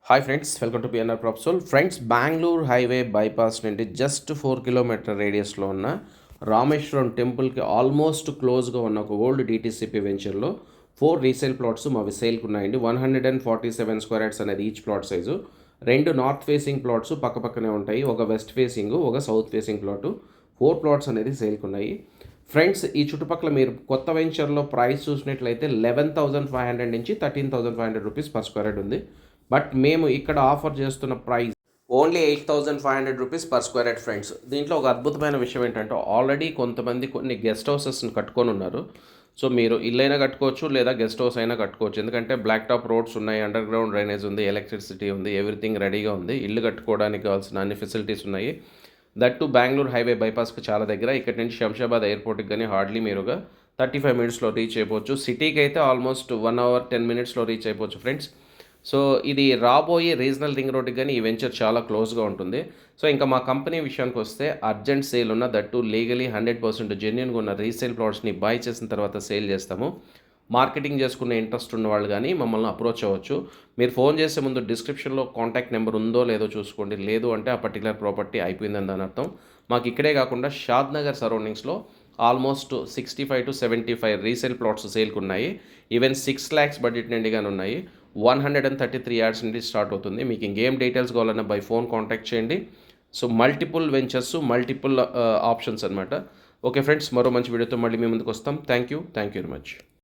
Hi friends, welcome to PNR Propsol. Friends, Bengaluru highway bypass నుండి just 4 kilometre రేడియస్లో ఉన్న రామేశ్వరం టెంపుల్కి ఆల్మోస్ట్ క్లోజ్గా ఉన్న ఒక ఓల్డ్ డిటీసీపీ వెంచర్లో 4 రీసేల్ ప్లాట్స్ మావి సేల్కి ఉన్నాయండి. 147 స్క్వేర్ యార్డ్స్ అనేది each plot size. 2 north facing plots పక్కపక్కనే ఉంటాయి. ఒక వెస్ట్ ఫేసింగ్, ఒక సౌత్ ఫేసింగ్ ప్లాటు. 4 ప్లాట్స్ అనేది సేల్కి ఉన్నాయి. ఫ్రెండ్స్, ఈ చుట్టుపక్కల మీరు కొత్త వెంచర్లో ప్రైస్ చూసినట్లయితే 11,500 నుంచి 13,500 రూపీస్ పర్ స్క్వేర్ యార్డ్ ఉంది. బట్ మేము ఇక్కడ ఆఫర్ చేస్తున్న price only 8,500 rupees per square yard. Friends, దీంట్లో ఒక అద్భుతమైన విషయం ఏంటంటే ఆల్రెడీ కొంతమంది కొన్ని గెస్ట్ హౌసెస్ని కట్టుకొని ఉన్నారు. సో మీరు ఇల్లైనా కట్టుకోవచ్చు, లేదా గెస్ట్ హౌస్ అయినా కట్టుకోవచ్చు. ఎందుకంటే బ్లాక్ టాప్ రోడ్స్ ఉన్నాయి, అండర్ గ్రౌండ్ డ్రైనేజ్ ఉంది, ఎలక్ట్రిసిటీ ఉంది, ఎవ్రీథింగ్ రెడీగా ఉంది. ఇల్లు కట్టుకోవడానికి కావాల్సిన అన్ని ఫెసిలిటీస్ ఉన్నాయి. దట్ టు బెంగళూరు హైవే బైపాస్కి చాలా దగ్గర. ఇక్కడ నుంచి శంషాబాద్ ఎయిర్పోర్ట్కి కానీ హార్డ్లీ మీరుగా 35 మినిట్స్లో రీచ్ అయిపోవచ్చు. సిటీకి అయితే ఆల్మోస్ట్ 1 అవర్ 10 మినిట్స్లో రీచ్ అయిపోవచ్చు ఫ్రెండ్స్. సో ఇది రాబోయే రీజనల్ రింగ్ రోడ్డుకి కానీ ఈ వెంచర్ చాలా క్లోజ్గా ఉంటుంది. సో ఇంకా మా కంపెనీ విషయానికి వస్తే అర్జెంట్ సేల్ ఉన్న దట్టు లీగలీ 100% జెన్యున్గా ఉన్న రీసేల్ ప్లాట్స్ని బై చేసిన తర్వాత సేల్ చేస్తాము. మార్కెటింగ్ చేసుకునే ఇంట్రెస్ట్ ఉన్న వాళ్ళు కానీ మమ్మల్ని అప్రోచ్ అవ్వచ్చు. మీరు ఫోన్ చేసే ముందు డిస్క్రిప్షన్లో కాంటాక్ట్ నెంబర్ ఉందో లేదో చూసుకోండి. లేదు అంటే ఆ పర్టికులర్ ప్రాపర్టీ అయిపోయిందని దాని అర్థం. మాకు ఇక్కడే కాకుండా షాద్ నగర్ సరౌండింగ్స్లో ఆల్మోస్ట్ 65 to 75 రీసేల్ ప్లాట్స్ సేల్కి ఉన్నాయి. ఈవెన్ 6 lakhs బడ్జెట్ నుండి కానీ ఉన్నాయి. 133 యార్డ్స్ నుండి స్టార్ట్ అవుతుంది. మీకు ఇంకేం డీటెయిల్స్ కావాలన్నా బై ఫోన్ కాంటాక్ట్ చేయండి. So multiple ventures, multiple options అనమాట. ఓకే ఫ్రెండ్స్, మరో మంచి వీడియోతో మళ్ళీ మీ ముందుకు వస్తాం. Thank you very much.